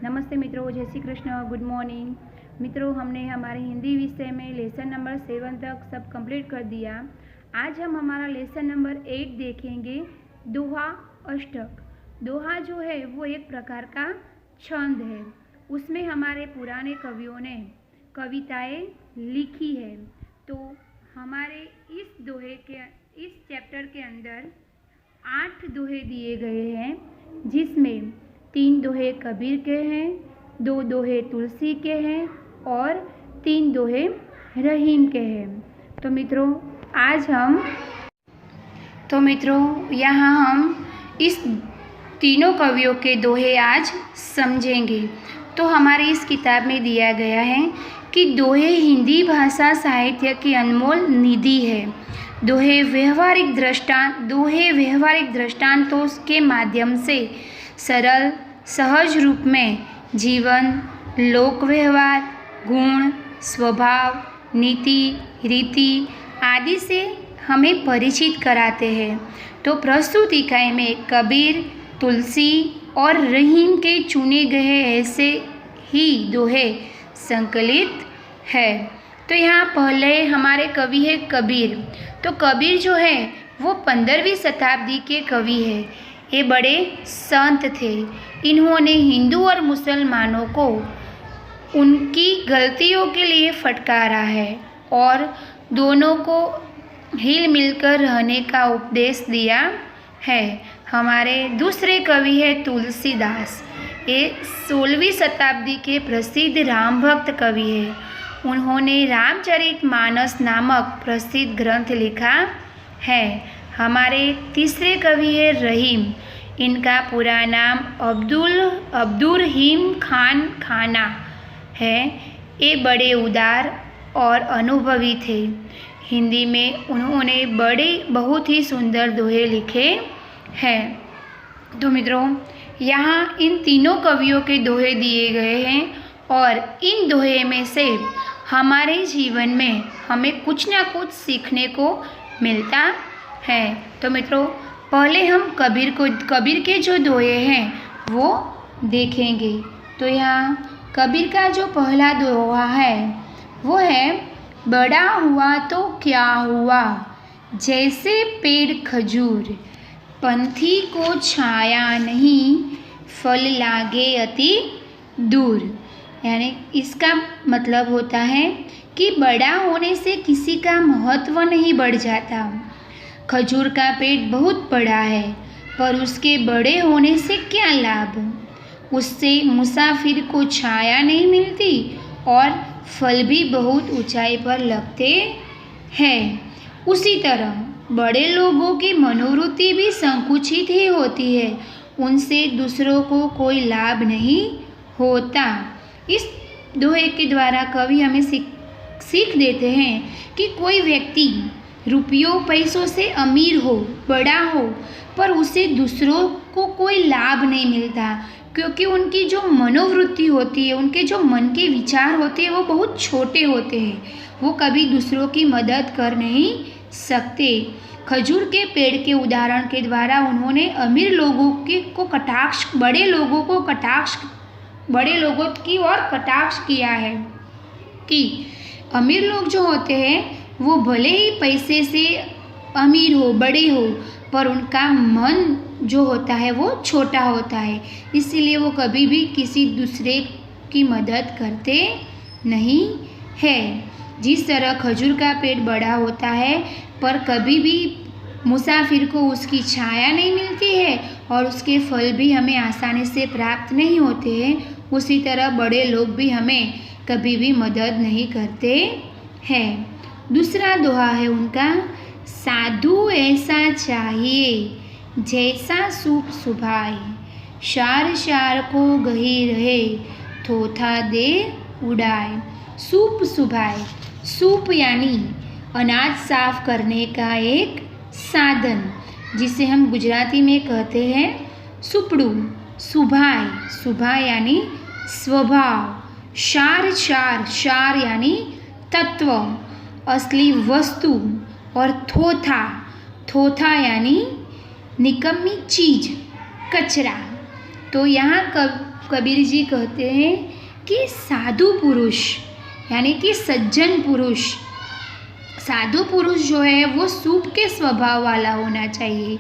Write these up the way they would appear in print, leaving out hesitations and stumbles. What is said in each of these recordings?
नमस्ते मित्रों, जय श्री कृष्ण, गुड मॉर्निंग। मित्रों, हमने हमारे हिंदी विषय में लेसन नंबर 7 तक सब कंप्लीट कर दिया। आज हम हमारा लेसन नंबर 8 देखेंगे, दोहा अष्टक। दोहा जो है वो एक प्रकार का छंद है। उसमें हमारे पुराने कवियों ने कविताएं लिखी है। तो हमारे इस चैप्टर के अंदर 8 दोहे दिए गए हैं, जिसमें 3 दोहे कबीर के हैं, 2 दोहे तुलसी के हैं और 3 दोहे रहीम के हैं। तो मित्रों यहाँ हम इस तीनों कवियों के दोहे आज समझेंगे। तो हमारी इस किताब में दिया गया है कि दोहे हिंदी भाषा साहित्य की अनमोल निधि है। दोहे व्यवहारिक दृष्टांतों के माध्यम से सरल सहज रूप में जीवन, लोक व्यवहार, गुण, स्वभाव, नीति, रीति आदि से हमें परिचित कराते हैं। तो प्रस्तुत इकाई में कबीर, तुलसी और रहीम के चुने गए ऐसे ही दोहे संकलित है। तो यहाँ पहले हमारे कवि है कबीर। तो कबीर जो है वो 15वीं शताब्दी के कवि है। ये बड़े संत थे। इन्होंने हिंदू और मुसलमानों को उनकी गलतियों के लिए फटकारा है और दोनों को हिल मिलकर रहने का उपदेश दिया है। हमारे दूसरे कवि है तुलसीदास। ये 16वीं शताब्दी के प्रसिद्ध राम भक्त कवि है। उन्होंने रामचरितमानस नामक प्रसिद्ध ग्रंथ लिखा है। हमारे तीसरे कवि है रहीम। इनका पूरा नाम अब्दुर्रहीम खान खाना है। ये बड़े उदार और अनुभवी थे। हिंदी में उन्होंने बहुत ही सुंदर दोहे लिखे हैं। तो मित्रों, यहाँ इन तीनों कवियों के दोहे दिए गए हैं और इन दोहे में से हमारे जीवन में हमें कुछ ना कुछ सीखने को मिलता है। तो मित्रों, पहले हम कबीर के जो दोहे हैं वो देखेंगे। तो यहाँ कबीर का जो पहला दोहा है वो है, बड़ा हुआ तो क्या हुआ, जैसे पेड़ खजूर, पंथी को छाया नहीं, फल लागे अति दूर। यानी इसका मतलब होता है कि बड़ा होने से किसी का महत्व नहीं बढ़ जाता। खजूर का पेड़ बहुत बड़ा है, पर उसके बड़े होने से क्या लाभ। उससे मुसाफिर को छाया नहीं मिलती और फल भी बहुत ऊंचाई पर लगते हैं। उसी तरह बड़े लोगों की मनोवृत्ति भी संकुचित ही होती है। उनसे दूसरों को कोई लाभ नहीं होता। इस दोहे के द्वारा कवि हमें सीख देते हैं कि कोई व्यक्ति रुपयों पैसों से अमीर हो, बड़ा हो, पर उसे दूसरों को कोई लाभ नहीं मिलता, क्योंकि उनकी जो मनोवृत्ति होती है, उनके जो मन के विचार होते हैं वो बहुत छोटे होते हैं। वो कभी दूसरों की मदद कर नहीं सकते। खजूर के पेड़ के उदाहरण के द्वारा उन्होंने अमीर लोगों को कटाक्ष, बड़े लोगों की ओर कटाक्ष किया है कि अमीर लोग जो होते हैं वो भले ही पैसे से अमीर हो, बड़े हो, पर उनका मन जो होता है वो छोटा होता है। इसीलिए वो कभी भी किसी दूसरे की मदद करते नहीं है। जिस तरह खजूर का पेड़ बड़ा होता है पर कभी भी मुसाफिर को उसकी छाया नहीं मिलती है और उसके फल भी हमें आसानी से प्राप्त नहीं होते हैं, उसी तरह बड़े लोग भी हमें कभी भी मदद नहीं करते हैं। दूसरा दोहा है उनका, साधु ऐसा चाहिए, जैसा सूप सुभाए, शार शार को गही रहे, थोथा दे उड़ाए। सूप सुभाए, सूप यानी अनाज साफ करने का एक साधन, जिसे हम गुजराती में कहते हैं सुपड़ू। सुभाए, सुभा यानी स्वभाव, शार यानी तत्व, असली वस्तु, और थोथा यानी निकम्मी चीज, कचरा। तो यहाँ कबीर जी कहते हैं कि साधु पुरुष यानी कि सज्जन पुरुष, साधु पुरुष जो है वो सूप के स्वभाव वाला होना चाहिए,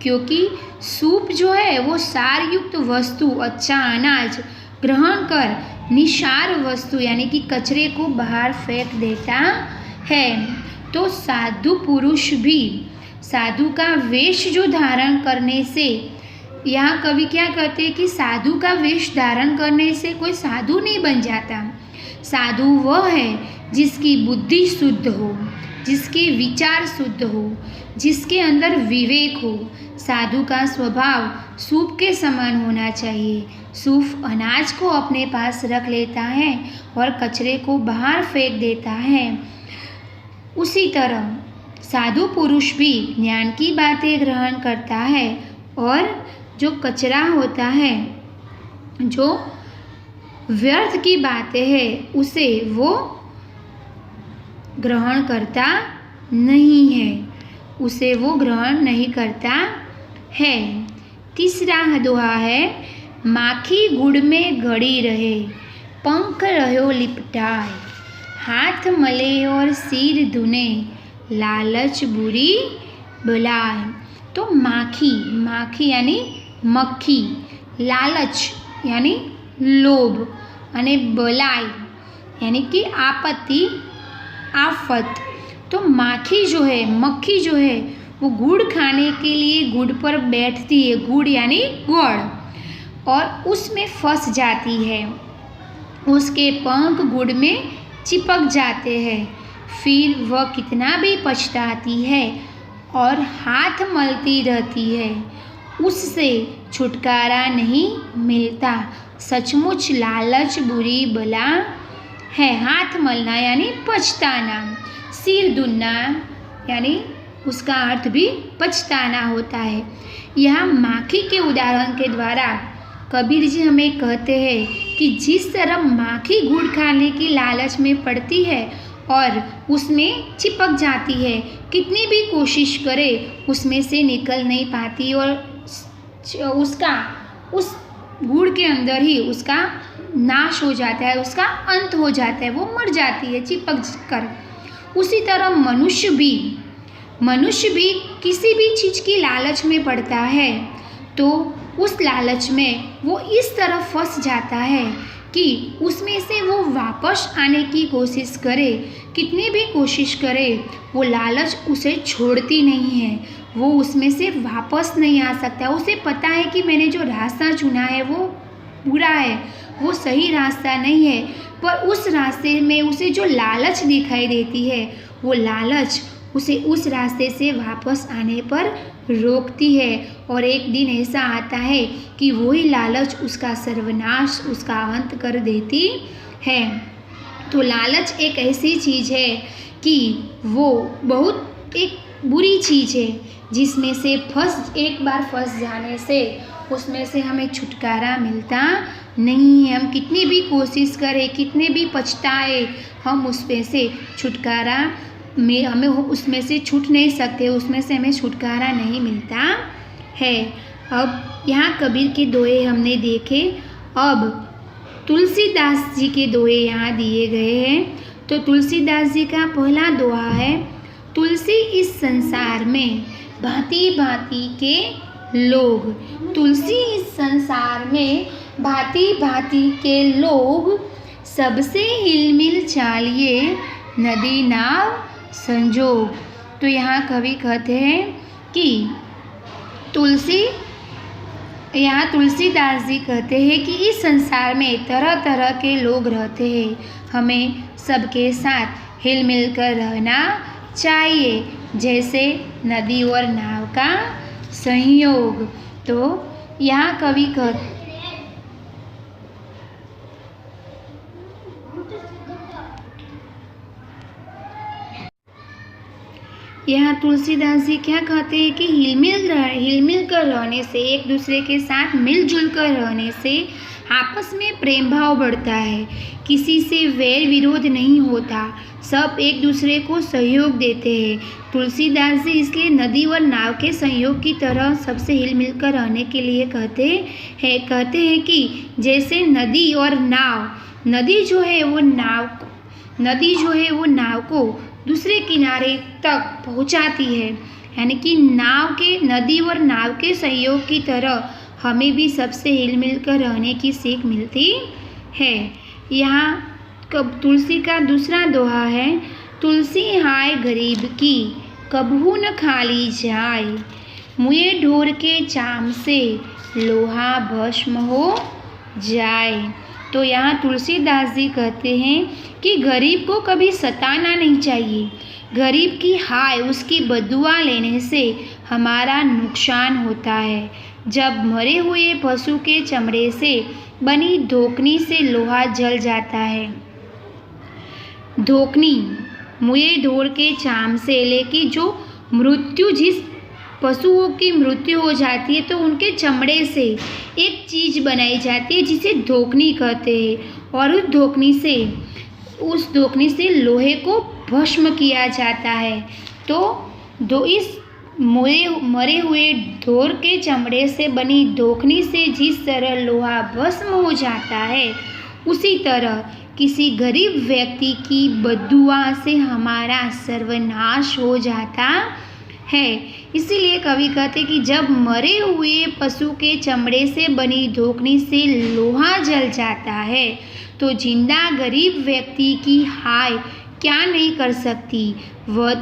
क्योंकि सूप जो है वो सारयुक्त वस्तु, अच्छा अनाज ग्रहण कर निसार वस्तु यानी कि कचरे को बाहर फेंक देता है। तो साधु पुरुष भी साधु का वेश जो धारण करने से, यहाँ कवि क्या कहते हैं कि साधु का वेश धारण करने से कोई साधु नहीं बन जाता। साधु वह है जिसकी बुद्धि शुद्ध हो, जिसके विचार शुद्ध हो, जिसके अंदर विवेक हो। साधु का स्वभाव सूप के समान होना चाहिए। सूप अनाज को अपने पास रख लेता है और कचरे को बाहर फेंक देता है। उसी तरह साधु पुरुष भी ज्ञान की बातें ग्रहण करता है और जो कचरा होता है, जो व्यर्थ की बातें हैं, उसे वो ग्रहण करता नहीं है, उसे वो ग्रहण नहीं करता है। तीसरा दोहा है, माखी गुड़ में गड़ी रहे, पंख रहो लिपटाए, हाथ मले और सिर धुने, लालच बुरी बलाए। तो माखी यानी मक्खी, लालच यानी लोभ, અને बलाई यानी कि आपत्ति, आफत। तो मक्खी जो है वो गुड़ खाने के लिए गुड़ पर बैठती है, गुड़ यानी गुड़, और उसमें फंस जाती है। उसके पंख गुड़ में चिपक जाते हैं। फिर वह कितना भी पछताती है और हाथ मलती रहती है, उससे छुटकारा नहीं मिलता। सचमुच लालच बुरी बला है। हाथ मलना यानी पछताना, सिर दुनना यानी उसका अर्थ भी पछताना होता है। यहाँ माखी के उदाहरण के द्वारा कबीर जी हमें कहते हैं कि जिस तरह माखी गुड़ खाने की लालच में पड़ती है और उसमें चिपक जाती है, कितनी भी कोशिश करे उसमें से निकल नहीं पाती और उस गुड़ के अंदर ही उसका नाश हो जाता है, उसका अंत हो जाता है, वो मर जाती है चिपक कर। उसी तरह मनुष्य भी किसी भी चीज़ की लालच में पड़ता है तो उस लालच में वो इस तरह फंस जाता है कि उसमें से वो वापस आने की कोशिश करे, कितनी भी कोशिश करे वो लालच उसे छोड़ती नहीं है, वो उसमें से वापस नहीं आ सकता। उसे पता है कि मैंने जो रास्ता चुना है वो बुरा है, वो सही रास्ता नहीं है, पर उस रास्ते में उसे जो लालच दिखाई देती है वो लालच उसे उस रास्ते से वापस आने पर रोकती है। और एक दिन ऐसा आता है कि वही लालच उसका सर्वनाश, उसका अंत कर देती है। तो लालच एक ऐसी चीज़ है कि वो बहुत एक बुरी चीज़ है, जिसमें से एक बार फंस जाने से उसमें से हमें छुटकारा मिलता नहीं है। हम कितनी भी कोशिश करें, कितने भी पछताए, हम उसमें से छुटकारा हमें उसमें से छूट नहीं सकते, उसमें से हमें छुटकारा नहीं मिलता है। अब यहाँ कबीर के दोहे हमने देखे, अब तुलसीदास जी के दोहे यहाँ दिए गए हैं। तो तुलसीदास जी का पहला दोहा है, तुलसी इस संसार में भांति भांति के लोग। तुलसी इस संसार में भांति भांति के लोग, सबसे हिलमिल चालिए नदी नाव संजोग। तो यहाँ कवि कहते हैं कि तुलसीदास जी कहते हैं कि इस संसार में तरह तरह के लोग रहते हैं, हमें सबके साथ हिल मिल कर रहना चाहिए, जैसे नदी और नाव का संयोग। तो यहाँ कवि यहाँ तुलसीदास जी क्या कहते हैं कि हिलमिल कर रहने से, एक दूसरे के साथ मिलजुल कर रहने से आपस में प्रेम भाव बढ़ता है, किसी से वैर विरोध नहीं होता, सब एक दूसरे को सहयोग देते हैं। तुलसीदास जी इसलिए नदी और नाव के सहयोग की तरह सबसे हिल मिल कर रहने के लिए कहते हैं कि जैसे नदी और नाव, नदी जो है वो नाव को दूसरे किनारे तक पहुंचाती है, यानी कि नदी और नाव के सहयोग की तरह हमें भी सबसे हिल मिल कर रहने की सीख मिलती है। यहाँ तुलसी का दूसरा दोहा है, तुलसी हाय गरीब की कबहू न खाली जाए, मुए ढोर के चाम से लोहा भस्म हो जाए। तो यहाँ तुलसीदास जी कहते हैं कि गरीब को कभी सताना नहीं चाहिए, गरीब की हाय, उसकी बदुआ लेने से हमारा नुकसान होता है। जब मरे हुए पशु के चमड़े से बनी धोकनी से लोहा जल जाता है, धोकनी मुए ढोर के चाम से, लेकिन जो मृत्यु, जिस पशुओं की मृत्यु हो जाती है तो उनके चमड़े से एक चीज़ बनाई जाती है जिसे धोकनी कहते हैं, और उस धोकनी से लोहे को भस्म किया जाता है। तो इस मरे हुए ढोर के चमड़े से बनी धोकनी से जिस तरह लोहा भस्म हो जाता है, उसी तरह किसी गरीब व्यक्ति की बद्दुआ से हमारा सर्वनाश हो जाता है। इसीलिए कवि कहते कि जब मरे हुए पशु के चमड़े से बनी धोकनी से लोहा जल जाता है तो जिंदा गरीब व्यक्ति की हाय क्या नहीं कर सकती, वह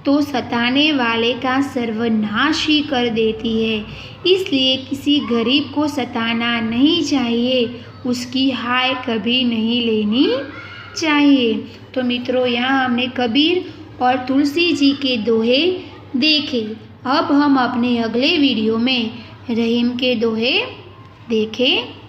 तो सताने वाले का सर्वनाश ही कर देती है। इसलिए किसी गरीब को सताना नहीं चाहिए, उसकी हाय कभी नहीं लेनी चाहिए। तो मित्रों, यहाँ हमने कबीर और तुलसी जी के दोहे देखे। अब हम अपने अगले वीडियो में रहीम के दोहे देखें।